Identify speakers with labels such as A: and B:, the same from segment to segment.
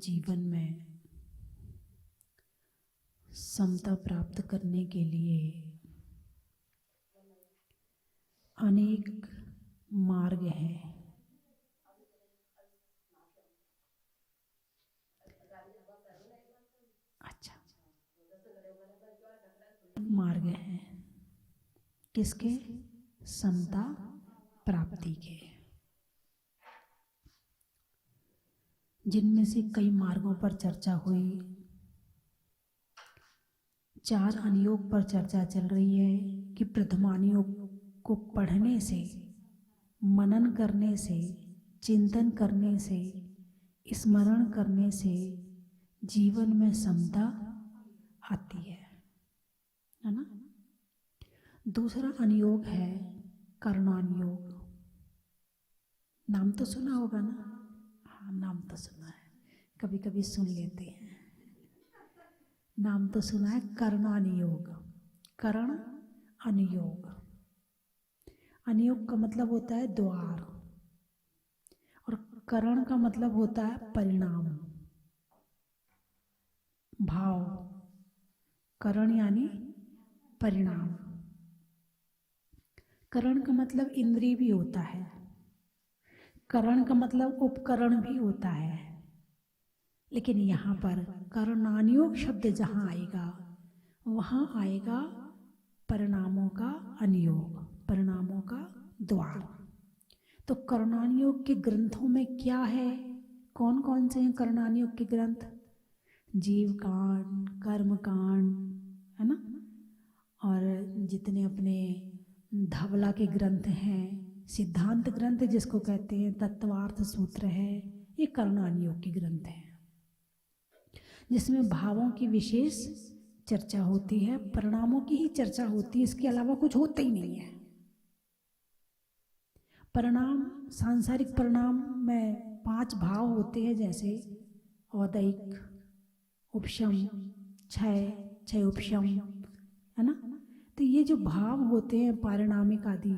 A: जीवन में समता प्राप्त करने के लिए अनेक मार्ग हैं। अच्छा, मार्ग हैं किसके? समता प्राप्ति के, जिनमें से कई मार्गों पर चर्चा हुई। 4 अनुयोग पर चर्चा चल रही है कि प्रथमानुयोग को पढ़ने से, मनन करने से, चिंतन करने से, स्मरण करने से जीवन में समता आती है ना। दूसरा अनुयोग है कर्णानुयोग। नाम तो सुना होगा ना? हाँ, नाम तो सुना है, कभी कभी सुन लेते हैं। नाम तो सुना है कर्णानुयोग, कर्ण अनुयोग। अनुयोग का मतलब होता है द्वार, और करण का मतलब होता है परिणाम, भाव। करण यानी परिणाम। करण का मतलब इंद्रिय भी होता है, करण का मतलब उपकरण भी होता है, लेकिन यहाँ पर कर्णानुयोग शब्द जहाँ आएगा वहाँ आएगा परिणामों का अनुयोग, परिणामों का द्वार। तो कर्णानुयोग के ग्रंथों में क्या है? कौन कौन से हैं कर्णानुयोग के ग्रंथ? जीव कांड, कर्म कांड, है ना, और जितने अपने धवला के ग्रंथ हैं, सिद्धांत ग्रंथ जिसको कहते हैं, तत्वार्थ सूत्र है, ये कर्णानुयोग के ग्रंथ हैं, जिसमें भावों की विशेष चर्चा होती है, परिणामों की ही चर्चा होती है, इसके अलावा कुछ होता ही नहीं है। परिणाम, सांसारिक परिणाम में 5 भाव होते हैं, जैसे औदैक, उपशम, क्षय उपशम, है ना। तो ये जो भाव होते हैं पारिणामिक आदि,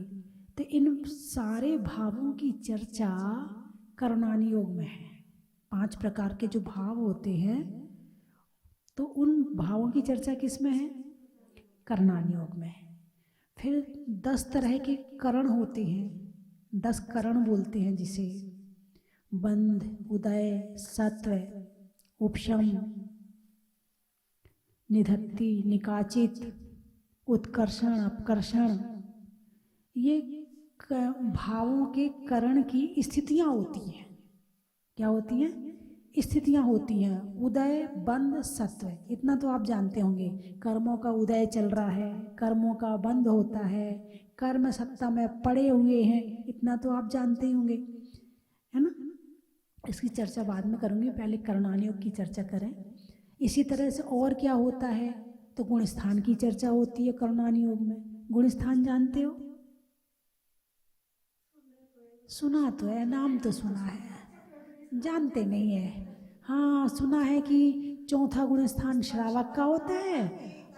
A: तो इन सारे भावों की चर्चा कर्णानुयोग में है। 5 प्रकार के जो भाव होते हैं, तो उन भावों की चर्चा किस में है? कर्णानुयोग में। फिर 10 तरह के करण होते हैं, 10 करण बोलते हैं जिसे, बंध, उदय, सत्व, उपशम, निधत्ति, निकाचित, उत्कर्षण, अपकर्षण। ये भावों के करण की स्थितियां होती हैं। क्या होती हैं? स्थितियां होती हैं। उदय, बंध, सत्व, इतना तो आप जानते होंगे। कर्मों का उदय चल रहा है, कर्मों का बंध होता है, कर्म सत्ता में पड़े हुए हैं, इतना तो आप जानते होंगे, है ना। इसकी चर्चा बाद में करूँगी, पहले कर्णानुयोग की चर्चा करें। इसी तरह से और क्या होता है, तो गुण स्थान की चर्चा होती है कर्णानुयोग में। गुण स्थान जानते हो? सुना तो है, नाम तो सुना है, जानते नहीं है। हाँ, सुना है कि 4था गुण स्थान श्रावक का होता है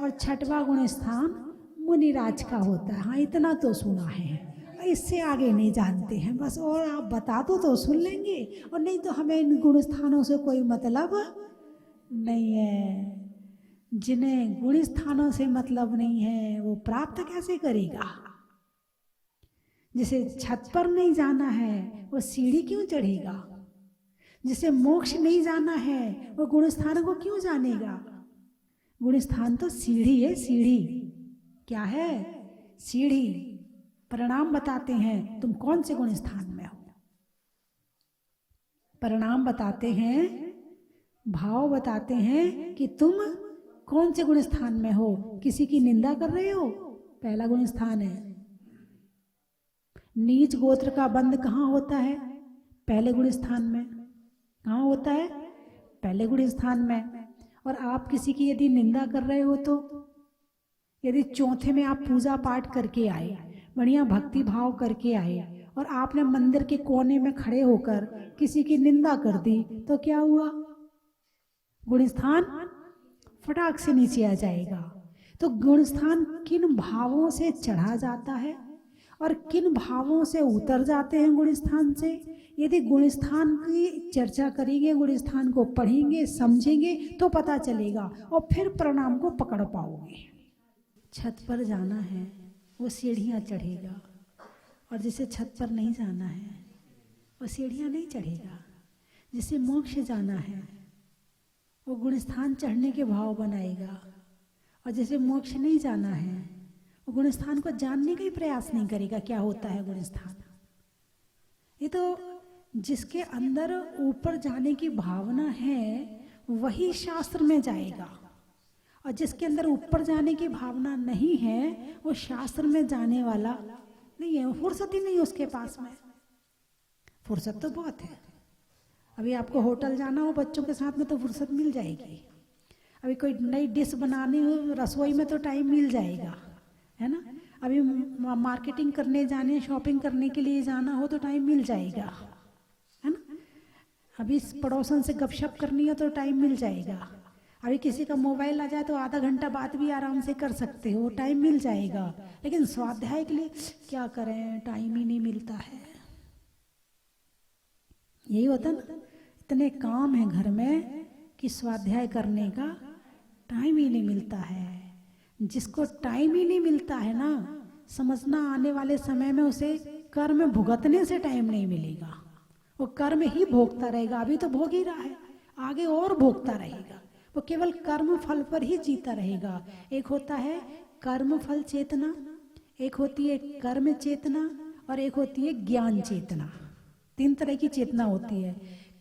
A: और 6वां गुण स्थान मुनिराज का होता है। हाँ, इतना तो सुना है, इससे आगे नहीं जानते हैं बस। और आप बता दो तो सुन लेंगे, और नहीं तो हमें इन गुण स्थानों से कोई मतलब नहीं है। जिन्हें गुण स्थानों से मतलब नहीं है वो प्राप्त कैसे करेगा? जिसे छत पर नहीं जाना है वो सीढ़ी क्यों चढ़ेगा? जिसे मोक्ष नहीं जाना है वो गुण स्थान को क्यों जानेगा? गुण स्थान तो सीढ़ी है, सीढ़ी। क्या है? सीढ़ी। परिणाम बताते हैं तुम कौन से गुण स्थान में हो। परिणाम बताते हैं, भाव बताते हैं कि तुम कौन से गुण स्थान में हो। किसी की निंदा कर रहे हो, पहला गुण स्थान है। नीच गोत्र का बंध कहाँ होता है? पहले गुण स्थान में। कहाँ होता है? पहले गुण स्थान में। और आप किसी की यदि निंदा कर रहे हो, तो यदि 4थे में आप पूजा पाठ करके आए, बढ़िया भक्ति भाव करके आए, और आपने मंदिर के कोने में खड़े होकर किसी की निंदा कर दी, तो क्या हुआ? गुण स्थान फटाक से नीचे आ जाएगा। तो गुण स्थान किन भावों से चढ़ा जाता है और किन भावों से उतर जाते हैं गुण स्थान से। यदि गुण स्थान की चर्चा करेंगे, गुण स्थान को पढ़ेंगे, समझेंगे तो पता चलेगा और फिर प्रणाम को पकड़ पाओगे। छत पर जाना है वो सीढ़ियाँ चढ़ेगा, और जिसे छत पर नहीं जाना है वो सीढ़ियाँ नहीं चढ़ेगा। जिसे मोक्ष जाना है वो गुणस्थान चढ़ने के भाव बनाएगा, और जिसे मोक्ष नहीं जाना है वो गुणस्थान को जानने का ही प्रयास नहीं करेगा क्या होता है गुणस्थान। ये तो जिसके अंदर ऊपर जाने की भावना है वही शास्त्र में जाएगा, और जिसके अंदर ऊपर जाने की भावना नहीं है वो शास्त्र में जाने वाला नहीं है। फुर्सत ही नहीं उसके पास में। फुर्सत तो बहुत है। अभी आपको होटल जाना हो बच्चों के साथ में तो फुर्सत मिल जाएगी। अभी कोई नई डिश बनानी हो रसोई में तो टाइम मिल जाएगा, है ना। अभी मार्केटिंग करने जाने, शॉपिंग करने के लिए जाना हो तो टाइम मिल जाएगा, है ना। अभी पड़ोसन से गपशप करनी हो तो टाइम मिल जाएगा। अभी किसी का मोबाइल आ जाए तो आधा घंटा बात भी आराम से कर सकते हो, टाइम मिल जाएगा। लेकिन स्वाध्याय के लिए क्या करें, टाइम ही नहीं मिलता है। यही होता ना, इतने काम है घर में कि स्वाध्याय करने का टाइम ही नहीं मिलता है। जिसको टाइम ही नहीं मिलता है ना, समझना आने वाले समय में उसे कर्म भुगतने से टाइम नहीं मिलेगा। वो कर्म ही भोगता रहेगा। अभी तो भोग ही रहा है, आगे और भोगता रहेगा। वो केवल कर्म फल पर ही जीता रहेगा। एक होता है कर्म फल चेतना, एक होती है कर्म चेतना, और एक होती है ज्ञान चेतना। 3 तरह की चेतना होती है।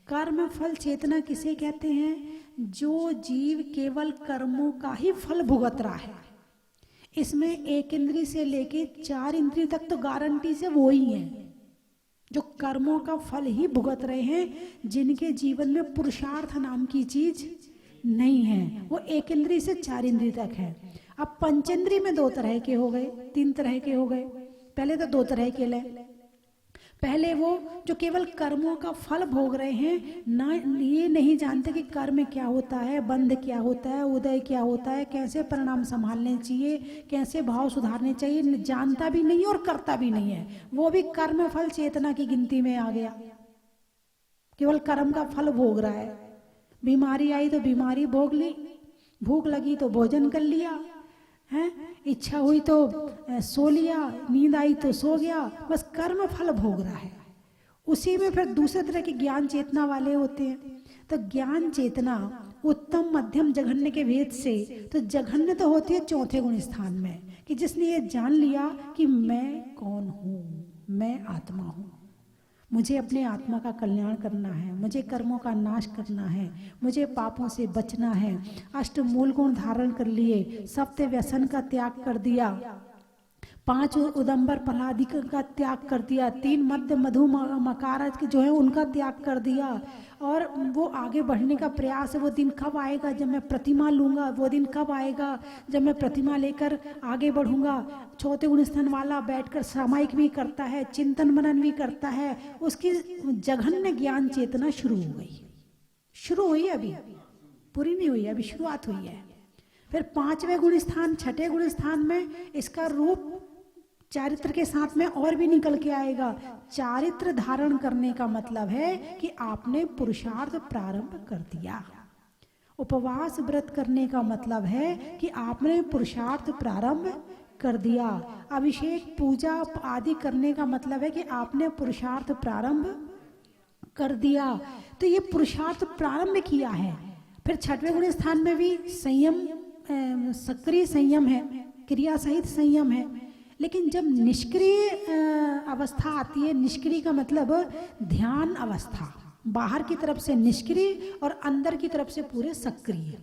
A: कर्म फल चेतना किसे कहते हैं? जो जीव केवल कर्मों का ही फल भुगत रहा है। इसमें 1 इंद्री से लेके 4 इंद्री तक तो गारंटी से वो ही है जो कर्मों का फल ही भुगत रहे हैं, जिनके जीवन में पुरुषार्थ नाम की चीज नहीं है। वो 1 इंद्री से 4 इंद्री तक है। अब पंचेंद्री में 2 तरह के हो गए, 3 तरह के हो गए। पहले तो 2 तरह के ले। पहले वो जो केवल कर्मों का फल भोग रहे हैं, ना ये नहीं जानते कि कर्म क्या होता है, बंध क्या होता है, उदय क्या होता है, कैसे परिणाम संभालने चाहिए, कैसे भाव सुधारने चाहिए, जानता भी नहीं और करता भी नहीं है। वो भी कर्म फल चेतना की गिनती में आ गया। केवल कर्म का फल भोग रहा है। बीमारी आई तो बीमारी भोग ली, भूख लगी तो भोजन कर लिया, है इच्छा हुई तो सो लिया, नींद आई तो सो गया, बस कर्म फल भोग रहा है। उसी में फिर दूसरे तरह के ज्ञान चेतना वाले होते हैं। तो ज्ञान चेतना उत्तम मध्यम जघन्य के भेद से, तो जघन्य तो होती है 4थे गुण स्थान में, कि जिसने ये जान लिया कि मैं कौन हूँ, मैं आत्मा हूँ, मुझे अपने आत्मा का कल्याण करना है, मुझे कर्मों का नाश करना है, मुझे पापों से बचना है। 8 मूल गुण धारण कर लिए, सप्त व्यसन का त्याग कर दिया, 5 उदंबर प्रहलादी का त्याग कर दिया, 3 मध्य मधु मकार जो है उनका त्याग कर दिया। और वो आगे बढ़ने का प्रयास है। वो दिन कब आएगा जब मैं प्रतिमा लूँगा, वो दिन कब आएगा जब मैं प्रतिमा लेकर आगे बढ़ूँगा। 4थे गुण स्थान वाला बैठकर सामायिक भी करता है, चिंतन मनन भी करता है। उसकी जघन्य ज्ञान चेतना शुरू हो गई, शुरू हुई, अभी पूरी नहीं हुई, अभी शुरुआत हुई है। फिर 5वें गुण स्थान, 6ठे गुण स्थान में इसका रूप चारित्र के साथ में और भी निकल के आएगा। चारित्र धारण करने का मतलब है कि आपने पुरुषार्थ प्रारंभ कर दिया। उपवास व्रत करने का मतलब है कि आपने पुरुषार्थ प्रारंभ कर दिया। अभिषेक पूजा आदि करने का मतलब है कि आपने पुरुषार्थ प्रारंभ कर दिया। तो ये पुरुषार्थ प्रारंभ किया है। फिर 6वें गुण स्थान में भी संयम, सक्रिय संयम है, क्रिया सहित संयम है। लेकिन जब निष्क्रिय अवस्था आती है, निष्क्रिय का मतलब ध्यान अवस्था, बाहर की तरफ से निष्क्रिय और अंदर की तरफ से पूरे सक्रिय।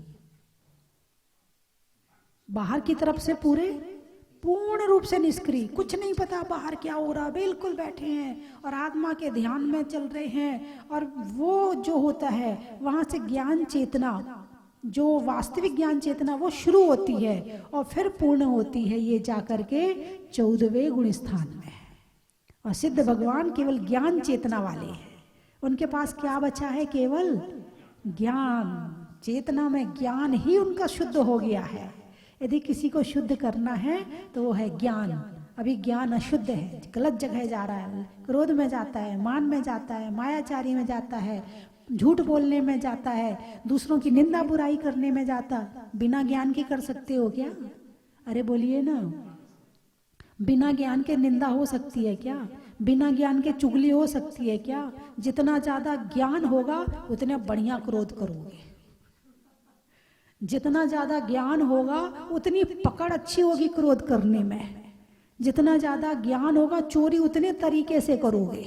A: बाहर की तरफ से पूरे पूर्ण रूप से निष्क्रिय, कुछ नहीं पता बाहर क्या हो रहा, बिल्कुल बैठे हैं और आत्मा के ध्यान में चल रहे हैं। और वो जो होता है वहां से ज्ञान चेतना, जो वास्तविक ज्ञान चेतना वो शुरू होती है और फिर पूर्ण होती है ये जाकर के 14वें गुण स्थान में। और सिद्ध भगवान केवल ज्ञान चेतना वाले हैं। उनके पास क्या बचा है? केवल ज्ञान चेतना में ज्ञान ही उनका शुद्ध हो गया है। यदि किसी को शुद्ध करना है तो वो है ज्ञान। अभी ज्ञान अशुद्ध है, गलत जगह जा रहा है, क्रोध में जाता है, मान में जाता है, मायाचारी में जाता है, झूठ बोलने में जाता है, दूसरों की निंदा बुराई करने में जाता। बिना ज्ञान के कर सकते हो क्या? अरे बोलिए ना, बिना ज्ञान के निंदा हो सकती है क्या? बिना ज्ञान के चुगली हो सकती है क्या? जितना ज्यादा ज्ञान होगा उतना बढ़िया क्रोध करोगे, जितना ज्यादा ज्ञान होगा उतनी पकड़ अच्छी होगी क्रोध करने में, जितना ज्यादा ज्ञान होगा चोरी उतने तरीके से करोगे।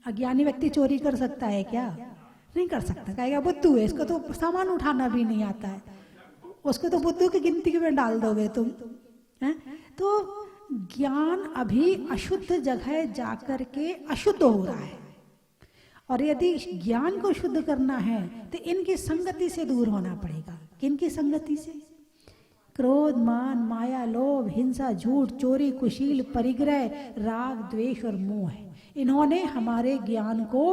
A: अज्ञानी व्यक्ति चोरी कर सकता है क्या? नहीं कर सकता, कहेगा बुद्धू है, इसको तो सामान उठाना भी नहीं आता है, उसको तो बुद्धू की गिनती में डाल दोगे तुम, है? तो ज्ञान अभी अशुद्ध जगह जाकर के अशुद्ध हो रहा है, और यदि ज्ञान को शुद्ध करना है तो इनकी संगति से दूर होना पड़ेगा। किनकी संगति से? क्रोध, मान, माया, लोभ, हिंसा, झूठ, चोरी, कुशील, परिग्रह, राग, द्वेष और मोह, इन्होंने हमारे ज्ञान को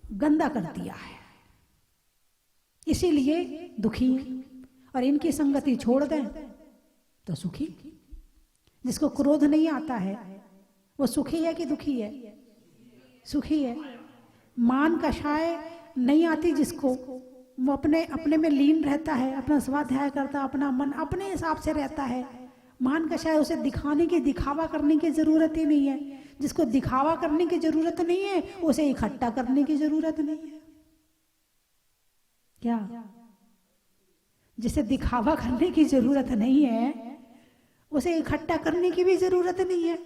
A: गंदा कर दिया है, इसीलिए दुखी। और इनकी संगति छोड़ दें तो सुखी। जिसको क्रोध नहीं आता है वो सुखी है कि दुखी है? सुखी है। मान कषाय नहीं आती जिसको, वो अपने अपने में लीन रहता है, अपना स्वाध्याय करता, अपना मन अपने हिसाब से रहता है। मान कषाय, उसे दिखाने की, दिखावा करने की जरूरत ही नहीं है। जिसको दिखावा करने की जरूरत नहीं है उसे इकट्ठा करने की जरूरत नहीं है। क्या? जिसे दिखावा करने की जरूरत नहीं है उसे इकट्ठा करने की भी जरूरत नहीं है।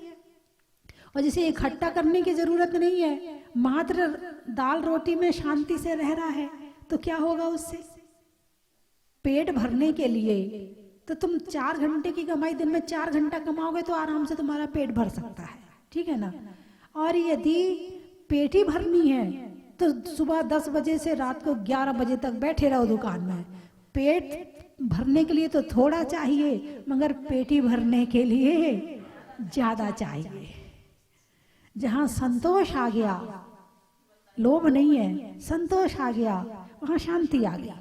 A: और जिसे इकट्ठा करने की जरूरत नहीं है, मात्र दाल रोटी में शांति से रह रहा है, तो क्या होगा उससे? पेट भरने के लिए तो तुम 4 घंटे की कमाई दिन में 4 घंटा कमाओगे तो आराम से तुम्हारा पेट भर सकता है, ठीक है ना? और यदि पेट ही भरनी है तो सुबह 10 बजे से रात को 11 बजे तक बैठे रहो दुकान में। पेट भरने के लिए तो थोड़ा चाहिए, मगर पेटी भरने के लिए ज्यादा चाहिए। जहां संतोष आ गया, लोभ नहीं है, संतोष आ गया, वहां शांति आ गई।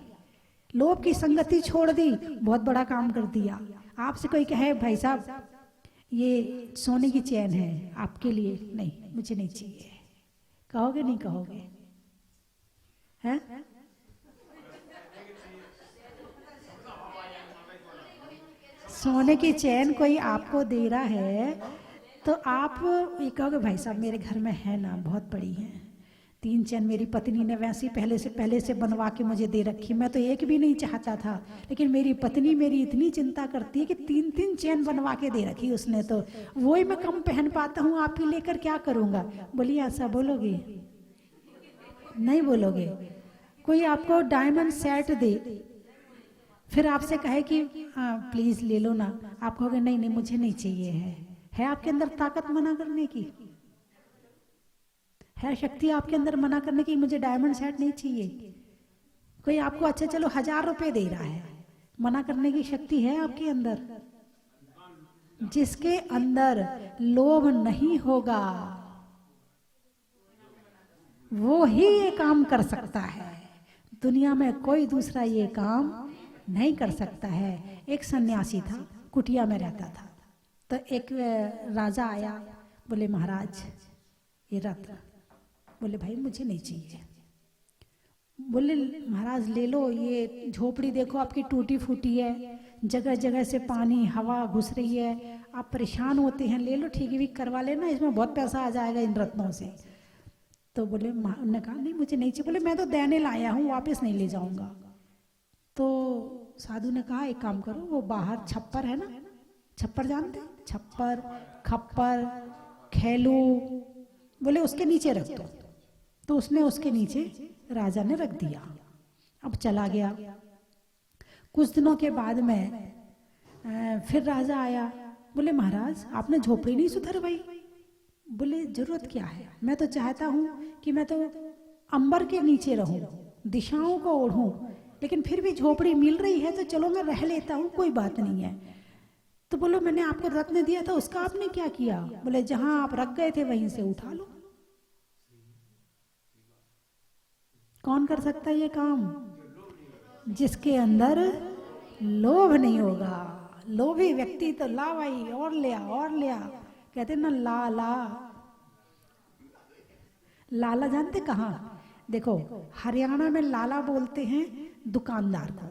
A: लोभ की संगति छोड़ दी, बहुत बड़ा काम कर दिया। आपसे कोई कहे भाई साहब ये सोने की चैन है आपके लिए, नहीं मुझे नहीं चाहिए, कहोगे नहीं कहोगे? हैं? सोने की चैन कोई आपको दे रहा है तो आप ये कहोगे भाई साहब मेरे घर में है ना, बहुत बड़ी है, 3 चैन मेरी पत्नी ने वैसी पहले से बनवा के मुझे दे रखी, मैं तो एक भी नहीं चाहता था, लेकिन मेरी पत्नी मेरी इतनी चिंता करती है कि 3-3 चैन बनवा के दे रखी उसने, तो वही मैं कम पहन पाता हूँ, आप ही लेकर क्या करूँगा? बोलिए ऐसा बोलोगे? नहीं बोलोगे। कोई आपको डायमंड सेट दे, फिर आपसे कहे कि हाँ प्लीज ले लो ना, आप कहोगे नहीं नहीं मुझे नहीं चाहिए है आपके अंदर ताकत मना करने की? है शक्ति आपके अंदर मना करने की मुझे डायमंड सेट नहीं चाहिए? कोई आपको अच्छा चलो 1000 रुपए दे रहा है, मना करने की शक्ति है आपके अंदर? जिसके अंदर लोभ नहीं होगा वो ही ये काम कर सकता है, दुनिया में कोई दूसरा ये काम नहीं कर सकता है। एक सन्यासी था, कुटिया में रहता था, तो एक राजा आया, बोले महाराज ये रत्न, बोले भाई मुझे नहीं चाहिए। बोले महाराज ले लो, ये झोपड़ी देखो आपकी टूटी फूटी है, जगह जगह से पानी हवा घुस रही है, आप परेशान होते हैं, ले लो ठीक है करवा लेना, इसमें बहुत पैसा आ जाएगा इन रत्नों से। तो बोले उन्होंने कहा नहीं मुझे नहीं चाहिए। बोले मैं तो देने लाया हूँ, वापस नहीं ले जाऊंगा। तो साधु ने कहा एक काम करो, वो बाहर छप्पर है ना, छप्पर जानते हैं, छप्पर खप्पर खेलू, बोले उसके नीचे रख दो। तो उसने उसके नीचे राजा ने रख दिया। अब चला गया। कुछ दिनों के बाद में फिर राजा आया, बोले महाराज आपने झोपड़ी नहीं सुधरवाई। बोले जरूरत क्या है, मैं तो चाहता हूँ कि मैं तो अंबर के नीचे रहूं, दिशाओं को ओढ़ूं, लेकिन फिर भी झोपड़ी मिल रही है तो चलो मैं रह लेता हूँ, कोई बात नहीं है। तो बोलो मैंने आपको रत्न दिया था उसका आपने क्या किया? बोले जहां आप रख गए थे वहीं से उठा लो। कौन कर सकता है ये काम? जिसके अंदर लोभ नहीं होगा, लोभी व्यक्ति तो ला भाई और लिया और लिया, कहते ना लाला। लाला जानते कहाँ? देखो हरियाणा में लाला बोलते हैं दुकानदार को,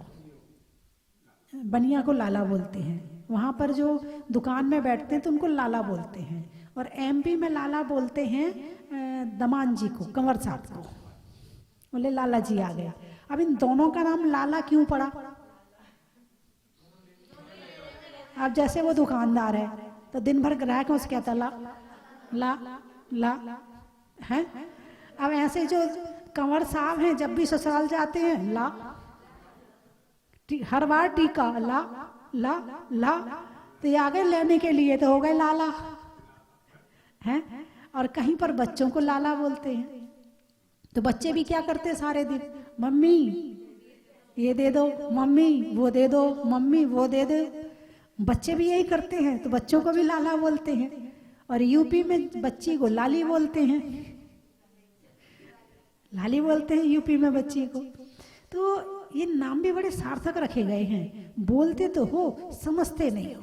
A: बनिया को लाला बोलते हैं। वहाँ पर जो दुकान में बैठते हैं तो उनको लाला बोलते हैं। और एमपी में लाला बोलते हैं दमान जी को, कंवर साहब को, बोले लाला जी आ गए। अब इन दोनों का नाम लाला क्यों पड़ा? अब जैसे वो दुकानदार है तो दिन भर ग्राहक उससे कहता ला ला ला है। अब ऐसे जो कंवर साहब हैं जब भी ससुराल जाते हैं ला, हर बार टीका ला ला ला, तो ये आ गए लेने के लिए तो हो गए लाला हैं। और कहीं पर बच्चों को लाला बोलते हैं, तो बच्चे भी क्या करते हैं सारे दिन, मम्मी ये दे दो, मम्मी वो दे दो, मम्मी वो दे दो। बच्चे भी यही करते हैं, तो बच्चों को भी लाला बोलते हैं। और यूपी में बच्ची को लाली बोलते हैं, लाली बोलते हैं यूपी में बच्ची को। तो ये नाम भी बड़े सार्थक रखे गए हैं, बोलते तो हो समझते नहीं हो।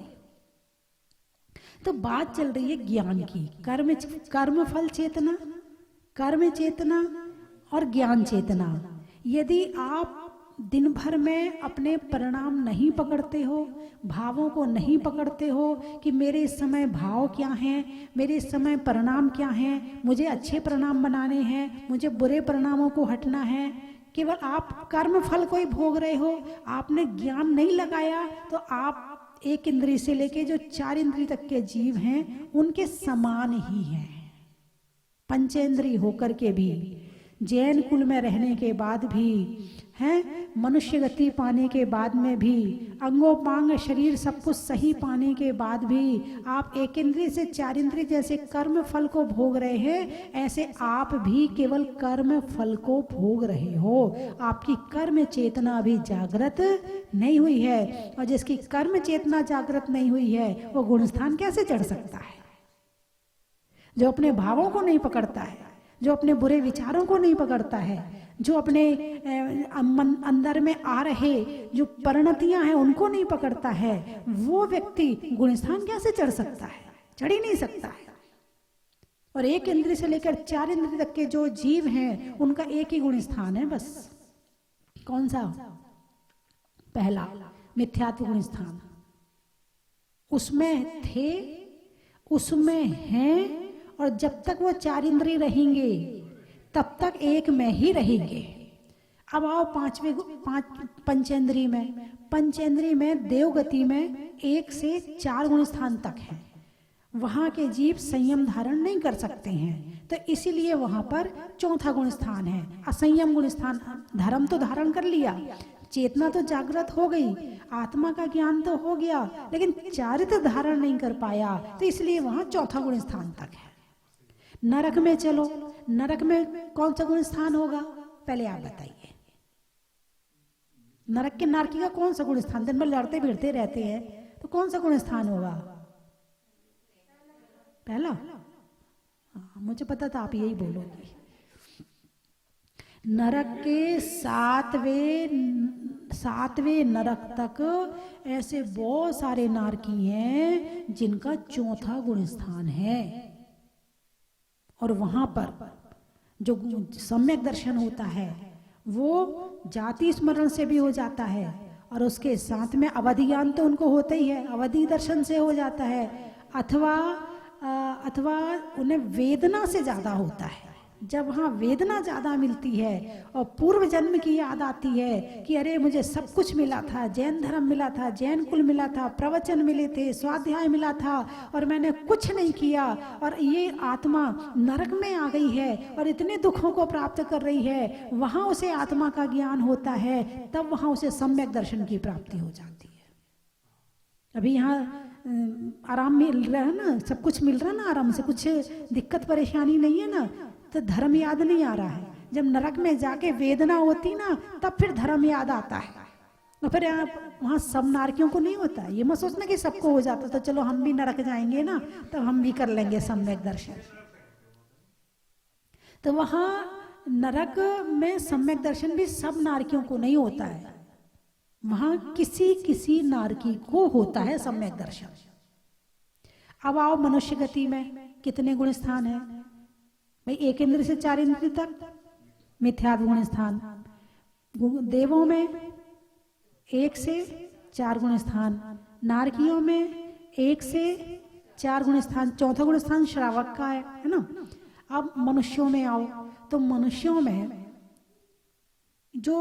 A: तो बात चल रही है ज्ञान की, कर्म फल चेतना, कर्म चेतना और ज्ञान चेतना। यदि आप दिन भर में अपने परिणाम नहीं पकड़ते हो, भावों को नहीं पकड़ते हो कि मेरे इस समय भाव क्या हैं, मेरे इस समय परिणाम क्या हैं, मुझे अच्छे परिणाम बनाने हैं, मुझे बुरे परिणामों को हटना है, केवल आप कर्म फल को ही भोग रहे हो, आपने ज्ञान नहीं लगाया, तो आप एक इंद्रिय से लेके जो 4 इंद्रिय तक के जीव हैं उनके समान ही हैं। पंचेंद्रिय होकर के भी, जैन कुल में रहने के बाद भी हैं, मनुष्य गति पाने के बाद में भी, अंगोपांग शरीर सब कुछ सही पाने के बाद भी आप एक इंद्रिय से 4 इंद्रिय जैसे कर्म फल को भोग रहे हैं, ऐसे आप भी केवल कर्म फल को भोग रहे हो। आपकी कर्म चेतना अभी जागृत नहीं हुई है, और जिसकी कर्म चेतना जागृत नहीं हुई है वो गुणस्थान कैसे चढ़ सकता है? जो अपने भावों को नहीं पकड़ता है, जो अपने बुरे विचारों को नहीं पकड़ता है, जो अपने अंदर में आ रहे जो परिणतियां हैं उनको नहीं पकड़ता है, वो व्यक्ति गुणस्थान कैसे चढ़ सकता है? चढ़ ही नहीं सकता है। और एक इंद्रिय से लेकर 4 इंद्रिय तक के जो जीव हैं उनका एक ही गुणस्थान है बस। कौन सा? पहला मिथ्यात्व गुणस्थान। उसमें थे, उसमें हैं, और जब तक वो 4 इंद्रिय रहेंगे तब तक एक में ही रहेंगे। अब आओ 5वें पंचेंद्रिय में। पंचेंद्रिय में देवगति में 1 से 4 गुणस्थान तक है, वहां के जीव संयम धारण नहीं कर सकते हैं, तो इसीलिए वहां पर 4था गुणस्थान है, असंयम गुणस्थान। धर्म तो धारण कर लिया, चेतना तो जागृत हो गई, आत्मा का ज्ञान तो हो गया, लेकिन चारित्र धारण नहीं कर पाया, तो इसलिए वहां 4था गुणस्थान तक है। नरक में चलो, नरक में कौन सा गुण स्थान होगा? पहले आप बताइए, नरक के नारकी का कौन सा गुण स्थान? दिन भर लड़ते भिड़ते रहते हैं, तो कौन सा गुण स्थान होगा? पहला? हाँ, मुझे पता था आप यही बोलोगे। नरक के 7वें नरक तक ऐसे बहुत सारे नारकी हैं जिनका 4था गुण स्थान है, और वहां पर जो सम्यक दर्शन होता है वो जाति स्मरण से भी हो जाता है, और उसके साथ में अवधि ज्ञान तो उनको होता ही है, अवधि दर्शन से हो जाता है, अथवा उन्हें वेदना से ज्यादा होता है। जब वहाँ वेदना ज़्यादा मिलती है और पूर्व जन्म की याद आती है कि अरे मुझे सब कुछ मिला था, जैन धर्म मिला था, जैन कुल मिला था, प्रवचन मिले थे, स्वाध्याय मिला था, और मैंने कुछ नहीं किया, और ये आत्मा नरक में आ गई है और इतने दुखों को प्राप्त कर रही है, वहाँ उसे आत्मा का ज्ञान होता है, तब वहाँ उसे सम्यक दर्शन की प्राप्ति हो जाती है। अभी यहाँ आराम मिल रहा है ना, सब कुछ मिल रहा है ना आराम से, कुछ दिक्कत परेशानी नहीं है ना, तो धर्म याद नहीं आ रहा है। जब नरक में जाके वेदना होती ना, तब फिर धर्म याद आता है। और फिर वहाँ सब नारकियों को नहीं होता, ये मत सोचना कि सबको हो जाता तो चलो हम भी नरक जाएंगे ना, तब हम भी कर लेंगे सम्यक दर्शन। तो वहाँ नरक में सम्यक दर्शन भी सब नारकियों को नहीं होता है। वहां किसी किसी नारकी को होता है सम्यक दर्शन। अब आओ मनुष्य गति में कितने गुण स्थान है भाई? 1 इंद्र से 4 इंद्र तक मिथ्यात्व गुण स्थान। देवों में 1 से 4 गुण स्थान, नारकियों में 1 से 4 गुण स्थान, चौथा गुण स्थान श्रावक का है ना। अब मनुष्यों में आओ तो मनुष्यों में जो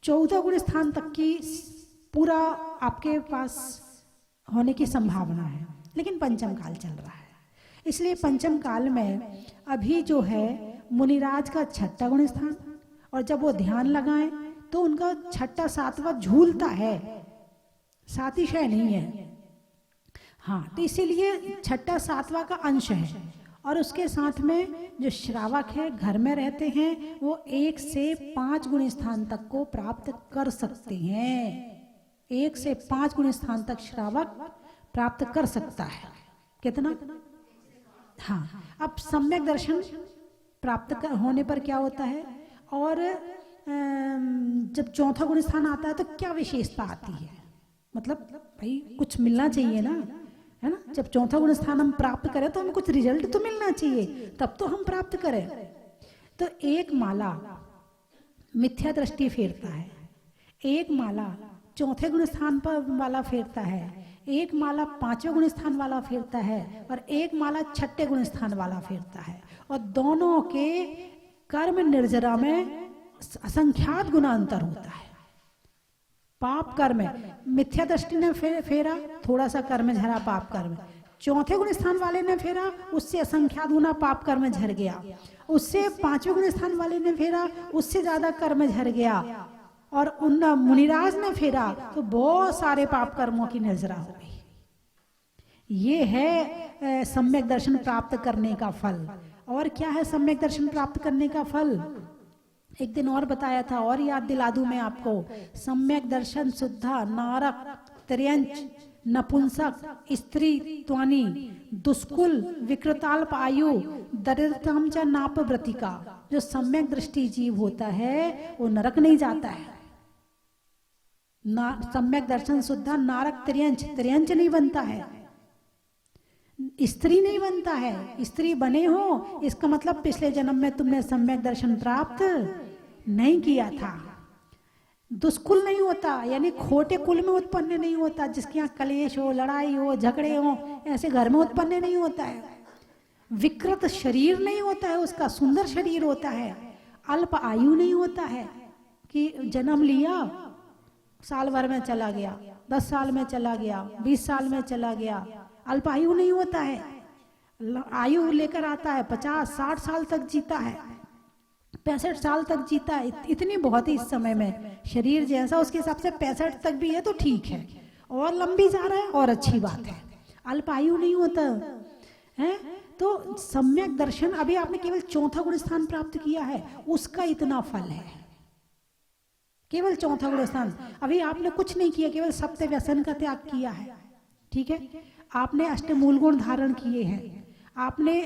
A: 14 गुण स्थान तक की पूरा आपके पास होने की संभावना है, लेकिन पंचम काल चल रहा है, इसलिए पंचम काल में अभी जो है मुनिराज का 6ठा गुण स्थान, और जब वो ध्यान लगाएं तो उनका 6ठा 7वां झूलता है, सातिशय नहीं है। हाँ, तो इसीलिए 6ठा 7वां का अंश है। और उसके साथ में जो श्रावक है घर में रहते हैं वो 1 से 5 गुण स्थान तक को प्राप्त कर सकते हैं। 1 से 5 गुण स्थान तक श्रावक प्राप्त कर सकता है। कितना? हाँ। अब सम्यक दर्शन प्राप्त होने पर क्या होता है, और जब चौथा गुण स्थान आता है तो क्या विशेषता आती है? मतलब भाई कुछ मिलना चाहिए ना, है ना। जब चौथा गुण स्थान हम प्राप्त करें तो हमें कुछ रिजल्ट तो मिलना चाहिए, तब तो हम प्राप्त करें। तो एक माला मिथ्या दृष्टि फेरता है, एक माला चौथे गुण स्थान पर वाला फेरता है, एक माला 5वें गुण स्थान वाला फेरता है, और एक माला 6ठे गुण स्थान वाला फेरता है। और दोनों के कर्म निर्जरा में असंख्यात गुना अंतर होता है। पाप कर्म मिथ्या दृष्टि ने फेरा, थोड़ा सा कर्म झरा पाप कर्म। चौथे गुण स्थान वाले ने फेरा, उससे असंख्यात गुना पाप कर्म झर गया। उससे 5वें गुण स्थान वाले ने फेरा, उससे ज्यादा कर्म झर गया। और उन मुनिराज ने फेरा तो बहुत सारे पाप कर्मों की निर्जरा हो गई। ये है सम्यक दर्शन प्राप्त करने का फल। और क्या है सम्यक दर्शन प्राप्त करने का फल? एक दिन और बताया था, और याद दिला दूं मैं आपको। सम्यक दर्शन शुद्धा नारक त्र्यंच नपुंसक स्त्री त्वानी दुष्कुल विकृताल्प आयु दरिद्रताम च नाप व्रतिका। जो सम्यक दृष्टि जीव होता है वो नरक नहीं जाता है। सम्यक दर्शन शुद्धा नारक त्र्यंच, त्र्यंच नहीं बनता है, स्त्री नहीं बनता है। स्त्री बने हो इसका मतलब पिछले जन्म में तुमने सम्यक दर्शन प्राप्त नहीं किया था। दुष्कुल नहीं होता, यानी खोटे कुल में उत्पन्न नहीं होता, जिसके यहाँ कलेश हो, लड़ाई हो, झगड़े हो, ऐसे घर में उत्पन्न नहीं होता है। विकृत शरीर नहीं होता है उसका, सुंदर शरीर होता है। अल्प आयु नहीं होता है कि जन्म लिया साल भर में चला गया, 10 साल में चला गया, 20 साल में चला गया। अल्प आयु नहीं होता है, आयु लेकर आता है, 50-60 साल तक जीता है, 65 साल तक जीता है। इतनी बहुत ही इस समय में शरीर जैसा उसके हिसाब से 65 तक भी है तो ठीक है, और लंबी जा रहा है और अच्छी बात है। अल्प आयु नहीं होता है। तो सम्यक दर्शन अभी आपने केवल चौथा गुण स्थान प्राप्त किया है, उसका इतना फल है। केवल चौथा गुण स्थान, अभी आपने कुछ नहीं किया, केवल सप्त व्यसन का त्याग किया है, ठीक है। आपने अष्टमूल गुण धारण किए हैं, आपने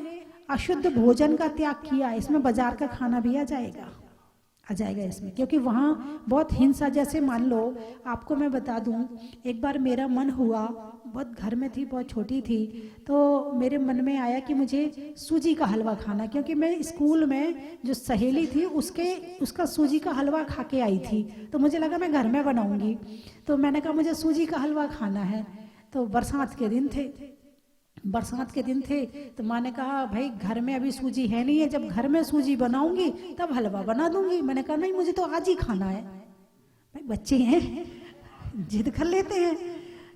A: अशुद्ध भोजन का त्याग किया। इसमें बाजार का खाना भी आ जाएगा इसमें, क्योंकि वहाँ बहुत हिंसा। जैसे मान लो आपको मैं बता दूं, एक बार मेरा मन हुआ, बहुत घर में थी, बहुत छोटी थी, तो मेरे मन में आया कि मुझे सूजी का हलवा खाना, क्योंकि मैं स्कूल में जो सहेली थी उसका सूजी का हलवा खा के आई थी, तो मुझे लगा मैं घर में बनाऊंगी। तो मैंने कहा मुझे सूजी का हलवा खाना है। तो बरसात के दिन थे, तो माँ ने कहा भाई घर में अभी सूजी है नहीं है, जब घर में सूजी बनाऊंगी तब हलवा बना दूंगी। मैंने कहा नहीं, मुझे तो आज ही खाना है। भाई बच्चे हैं, जिद कर लेते हैं।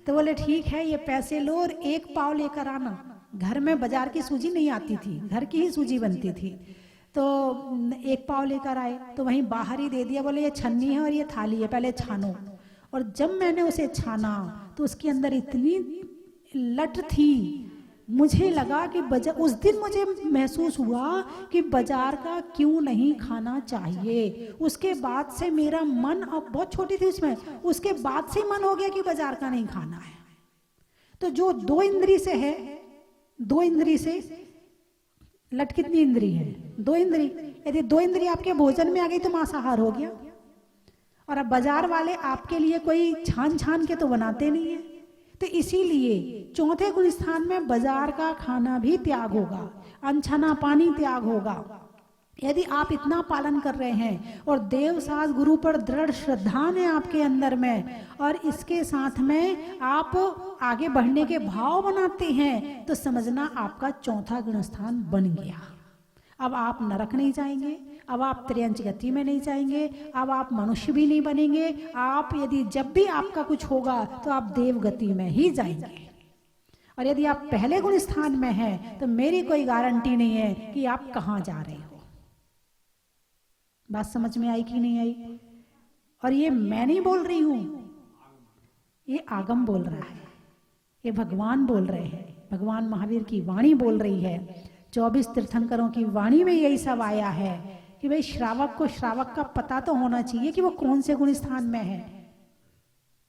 A: तो बोले ठीक है, ये पैसे लो और 1 पाव लेकर आना। घर में बाजार की सूजी नहीं आती थी, घर की ही सूजी बनती थी। तो 1 पाव लेकर आए, तो वहीं बाहर ही दे दिया, बोले ये छन्नी है और ये थाली है, पहले छानो। और जब मैंने उसे छाना तो उसके अंदर इतनी लट थी, मुझे लगा कि उस दिन मुझे महसूस हुआ कि बाजार का क्यों नहीं खाना चाहिए। उसके बाद से मेरा मन, अब बहुत छोटी थी उसमें, उसके बाद से मन हो गया कि बाजार का नहीं खाना है। तो जो 2 इंद्री से है, 2 इंद्री से लट कितनी इंद्री है? 2 इंद्री। यदि 2 इंद्री आपके भोजन में आ गई तो मांसाहार हो गया, और अब बाजार वाले आपके लिए कोई छान छान के तो बनाते नहीं है। तो इसीलिए चौथे गुण स्थान में बाजार का खाना भी त्याग होगा, अनछना पानी त्याग होगा। यदि आप इतना पालन कर रहे हैं और देव सास गुरु पर दृढ़ श्रद्धा है आपके अंदर में, और इसके साथ में आप आगे बढ़ने के भाव बनाते हैं, तो समझना आपका चौथा गुण स्थान बन गया। अब आप नरक नहीं जाएंगे, अब आप त्रियंच गति में नहीं जाएंगे, अब आप मनुष्य भी नहीं बनेंगे। आप यदि जब भी आपका कुछ होगा तो आप देव गति में ही जाएंगे। और यदि आप पहले गुण स्थान में हैं तो मेरी कोई गारंटी नहीं है कि आप कहाँ जा रहे हो। बात समझ में आई कि नहीं आई? और ये मैं नहीं बोल रही हूं, ये आगम बोल रहा है, ये भगवान बोल रहे हैं, भगवान महावीर की वाणी बोल रही है। 24 तीर्थंकरों की वाणी में यही सब आया है कि भाई श्रावक को श्रावक का पता तो होना चाहिए कि वो कौन से गुण स्थान में है।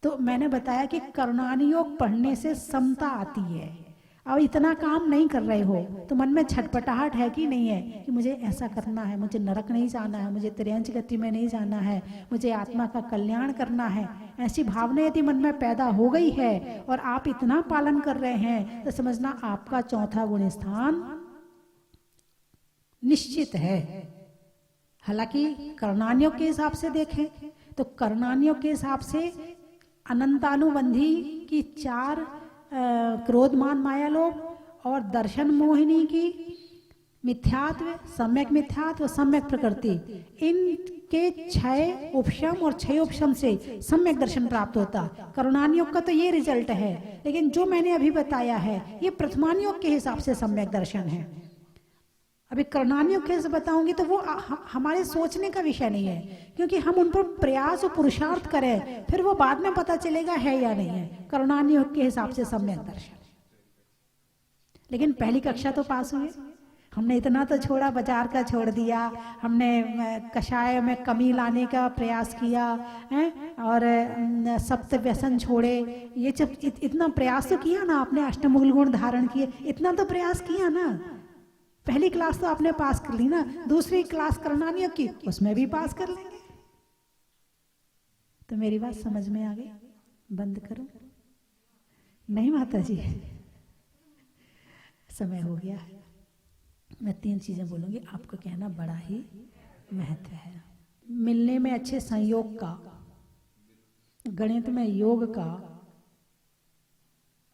A: तो मैंने बताया कि करुणानि योग पढ़ने से समता आती है। अब इतना काम नहीं कर रहे हो तो मन में छटपटाहट है कि नहीं है कि मुझे ऐसा करना है, मुझे नरक नहीं जाना है, मुझे त्रियंच गति में नहीं जाना है, मुझे आत्मा का कल्याण करना है। ऐसी भावना यदि मन में पैदा हो गई है और आप इतना पालन कर रहे हैं तो समझना आपका चौथा गुण स्थान निश्चित है। हालांकि कर्णानियों के हिसाब से देखें तो कर्णानियों के हिसाब से अनंतानुबंधी की 4 क्रोधमान माया लोभ और दर्शन मोहिनी की मिथ्यात्व, सम्यक मिथ्यात्व, सम्यक प्रकृति, इनके 6 उपशम और 6 उपशम से सम्यक दर्शन प्राप्त होता। करुणानियोग का तो ये रिजल्ट है, लेकिन जो मैंने अभी बताया है ये प्रथमानियोग के हिसाब से सम्यक दर्शन है। अभी कर्णानियोग कैसे बताऊंगी तो वो हमारे सोचने का विषय नहीं है, क्योंकि हम उन पर प्रयास और पुरुषार्थ करें फिर वो बाद में पता चलेगा है या नहीं है। कर्णानियोग के हिसाब से सम्यक दर्शन। लेकिन पहली कक्षा तो पास हुए, हमने इतना तो छोड़ा, बाजार का छोड़ दिया, हमने कषाय में कमी लाने का प्रयास किया है, और सप्त व्यसन छोड़े। ये जब इतना प्रयास तो किया ना आपने, अष्टमूल गुण धारण किए, इतना तो प्रयास किया ना। पहली क्लास तो आपने पास कर ली ना, दूसरी क्लास कर्णानियोग की उसमें भी पास कर लेंगे। तो मेरी बात समझ में आ गई? बंद करो? नहीं माता जी, समय हो गया। मैं 3 चीजें बोलूंगी, आपको कहना बड़ा ही महत्व है। मिलने में अच्छे संयोग का, गणित में योग का,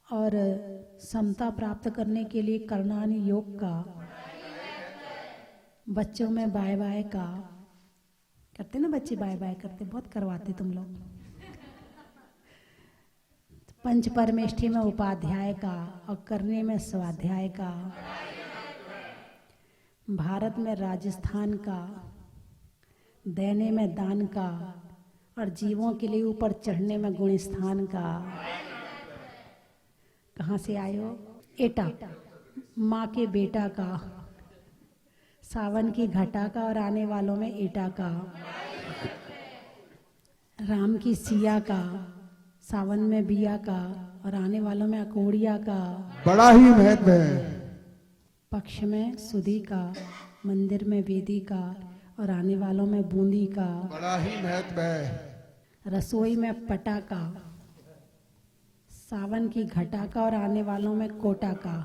A: और समता प्राप्त करने के लिए कर्णानि योग का, बच्चों में बाय बाय का करते ना, बच्चे बाय बाय करते, बहुत करवाते तुम लोग। पंच परमेष्ठी में उपाध्याय का और करने में स्वाध्याय का, भारत में राजस्थान का, देने में दान का, और जीवों के लिए ऊपर चढ़ने में गुण स्थान का। कहाँ से आए हो? एटा, माँ के बेटा का, सावन की घटा का और आने वालों में एटा का, राम की सिया का, सावन में बिया का और आने वालों में अकोड़िया का।
B: बड़ा ही महत्व है।
A: पक्ष में सुधी का, मंदिर में वेदी का और आने वालों में बूंदी का।
B: बड़ा ही महत्व है।
A: रसोई में पटा का, सावन की घटा का और आने वालों में कोटा का।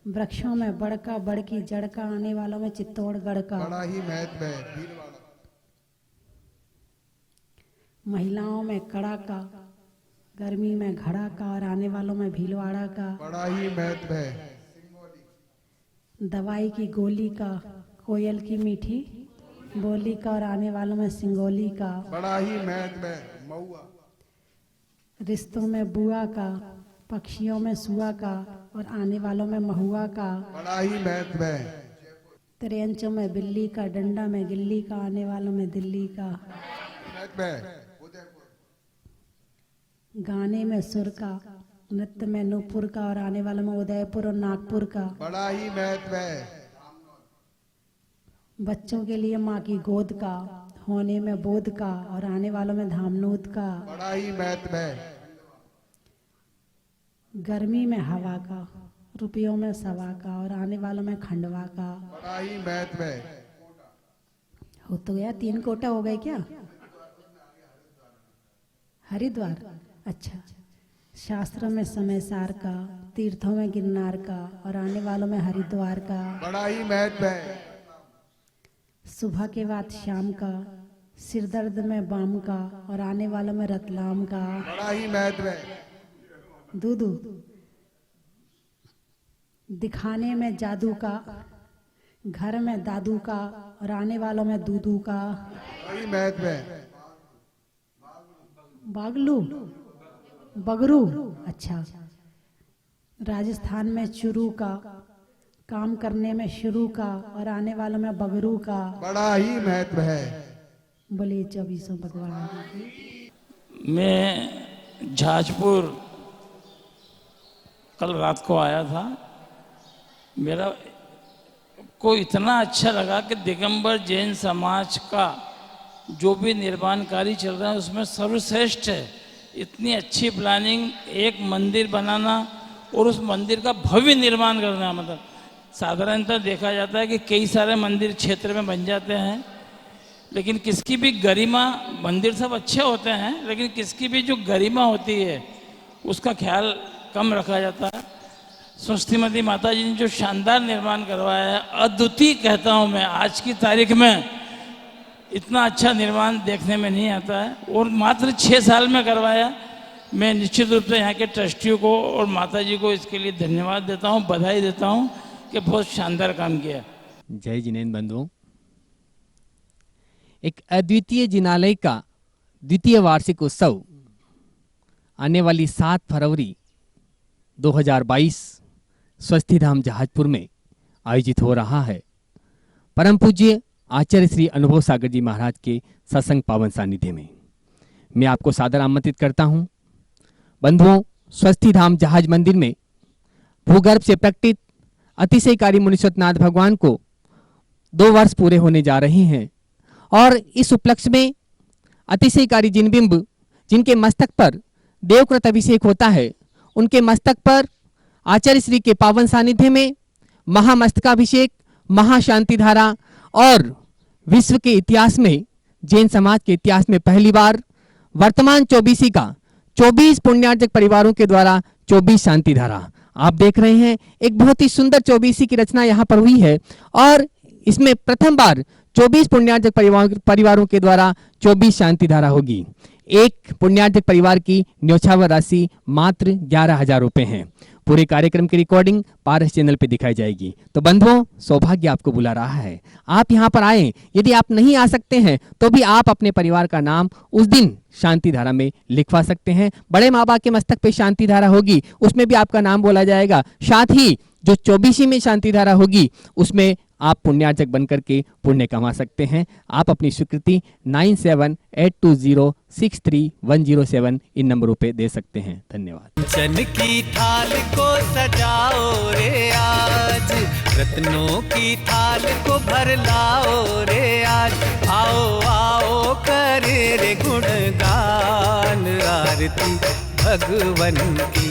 A: वृक्षों में बड़ का, बड़ की जड़ का, आने वालों में चित्तौड़गढ़ का।
B: बड़ा ही महत्व है।
A: महिलाओं में कड़ा का, गर्मी में घड़ा का और आने वालों में भीलवाड़ा का।
B: बड़ा ही महत्व है।
A: दवाई की गोली का, कोयल की मीठी बोली का और आने वालों में सिंगोली का।
B: बड़ा ही महत्व है। महुआ।
A: रिश्तों में बुआ का, पक्षियों में सुआ का और आने वालों में महुआ का।
B: बड़ा ही महत्व है।
A: त्रियंचों में बिल्ली का, डंडा में गिल्ली का, आने वालों में दिल्ली का।
B: महत्व है।
A: गाने में सुर का, नृत्य में नूपुर का और आने वालों में उदयपुर और नागपुर का।
B: बड़ा ही महत्व है।
A: बच्चों के लिए माँ की गोद का, होने में बोध का और आने वालों में धामनोद का।
B: बड़ा ही महत्व है।
A: गर्मी में हवा का, रुपयों में सवा का और आने वालों में खंडवा का।
B: बड़ा ही महत्व है।
A: हो तो गया, 3 कोटा हो गए क्या? हरिद्वार, अच्छा। शास्त्रों में समय सार का, तीर्थों में गिरनार का और आने वालों में हरिद्वार का।
B: बड़ा ही महत्व है।
A: सुबह के बाद शाम का, सिर दर्द में बाम का और आने वालों में रतलाम का।
B: बड़ा ही महत्व है।
A: दूधू, दिखाने में जादू का, घर में दादू का और आने वालों में दूधू का।
B: बड़ा ही महत्व है।
A: बागलू, बगरू, अच्छा। राजस्थान में चुरू का, काम करने में शुरू का और आने वालों में बगरू का।
B: बड़ा ही महत्व है।
A: बोले 24 भगवान।
C: मैं जाजपुर कल रात को आया था। मेरा को इतना अच्छा लगा कि दिगंबर जैन समाज का जो भी निर्माण कार्य चल रहा है उसमें सर्वश्रेष्ठ है। इतनी अच्छी प्लानिंग, एक मंदिर बनाना और उस मंदिर का भव्य निर्माण करना। मतलब साधारणतः देखा जाता है कि कई सारे मंदिर क्षेत्र में बन जाते हैं, लेकिन किसकी भी गरिमा, मंदिर सब अच्छे होते हैं लेकिन किसकी भी जो गरिमा होती है उसका ख्याल कम रखा जाता है। स्वस्तिमती माता जी ने जो शानदार निर्माण करवाया है, अद्वितीय कहता हूँ मैं, आज की तारीख में इतना अच्छा निर्माण देखने में नहीं आता है और मात्र 6 साल में करवाया। मैं निश्चित रूप से यहाँ के ट्रस्टियों को और माता जी को इसके लिए धन्यवाद देता हूँ, बधाई देता हूँ कि बहुत शानदार काम किया।
D: जय जिनेंद्र बंधुओं, एक अद्वितीय जिनालय का द्वितीय वार्षिक उत्सव आने वाली 7 फरवरी 2022 स्वस्थिधाम जहाजपुर में आयोजित हो रहा है। परम पूज्य आचार्य श्री अनुभव सागर जी महाराज के सत्संग पावन सानिध्य में मैं आपको सादर आमंत्रित करता हूं। बंधुओं, स्वस्थिधाम जहाज मंदिर में भूगर्भ से प्रकटित अतिशयकारी मुनीश्वरनाथ भगवान को 2 वर्ष पूरे होने जा रहे हैं और इस उपलक्ष्य में अतिशयकारी जिनबिंब जिनके मस्तक पर देवकृत अभिषेक होता है, उनके मस्तक पर आचार्य श्री के पावन सानिध्य में महामस्तकाभिषेक, महाशांति धारा और विश्व के इतिहास में, जैन समाज के इतिहास में पहली बार वर्तमान 24 का 24 पुण्यार्जक परिवारों के द्वारा 24 शांति धारा आप देख रहे हैं। एक बहुत ही सुंदर 24 की रचना यहाँ पर हुई है और इसमें प्रथम बार 24 पुण्यार्जक परिवारों के द्वारा 24 शांति धारा होगी। एक पुण्यार्जक परिवार की न्यौछावर राशि मात्र 11,000 रुपए है। पूरे कार्यक्रम की रिकॉर्डिंग पारस चैनल पे दिखाई जाएगी। तो बंधुओं, सौभाग्य आपको बुला रहा है, आप यहाँ पर आए। यदि आप नहीं आ सकते हैं तो भी आप अपने परिवार का नाम उस दिन शांति धारा में लिखवा सकते हैं। बड़े माँ बाप के मस्तक पे शांति धारा होगी, उसमें भी आपका नाम बोला जाएगा। साथ ही जो 24 में शांति धारा होगी उसमें आप पुण्यार्जक बनकर के पुण्य कमा सकते हैं। आप अपनी स्वीकृति 9782063107 इन नंबरों पे दे सकते हैं। धन्यवाद।
E: जन की थाल को सजाओ रे आज, रत्नों की थाल को भर लाओ रे आज। आओ आओ करे रे गुणगान आरती भगवन की।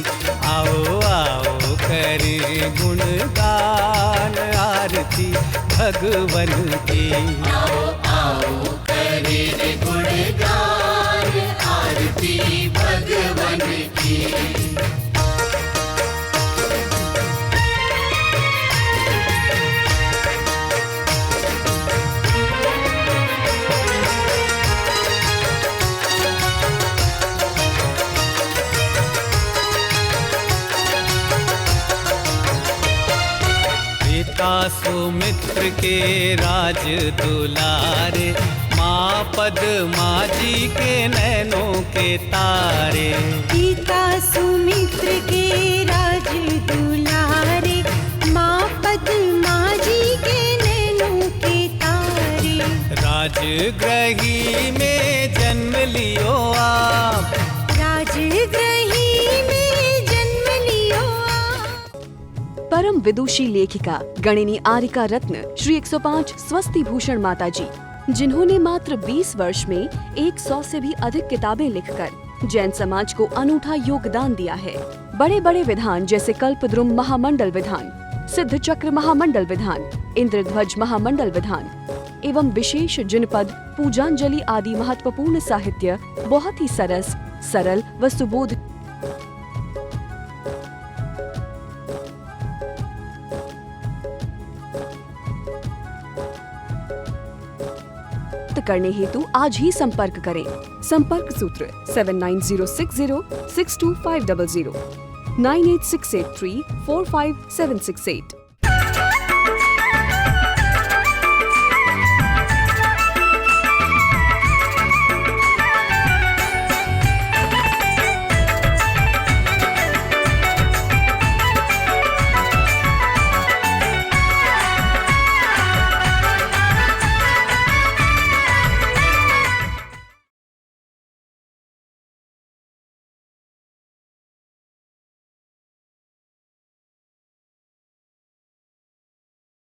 E: आओ आओ करे गुणगान आरती भगवन की।
F: आओ आओ करे रे गुणगान आरती भगवन की।
E: सुमित्र के राज दुलारे, माँ पद्मा जी के नैनों के तारे।
G: पिता सुमित्र के राज दुलारे, माँ पद्मा जी के नैनों के तारे।
E: राजगृही में जन्म लियो आप,
G: राजगृही में जन्म लियो आप।
H: परम विदुषी लेखिका गणिनी आरिका रत्न श्री 105 स्वस्ति भूषण माता जी, जिन्होंने मात्र 20 वर्ष में 100 से भी अधिक किताबें लिखकर जैन समाज को अनूठा योगदान दिया है। बड़े बड़े विधान जैसे कल्पद्रुम महामंडल विधान, सिद्ध चक्र महामंडल विधान, इंद्रध्वज महामंडल विधान, एवं विशेष जिनपद, पूजांजलि आदि महत्वपूर्ण साहित्य बहुत ही सरस, सरल व सुबोध करने हेतु आज ही संपर्क करें। संपर्क सूत्र 7906062500 98683456768।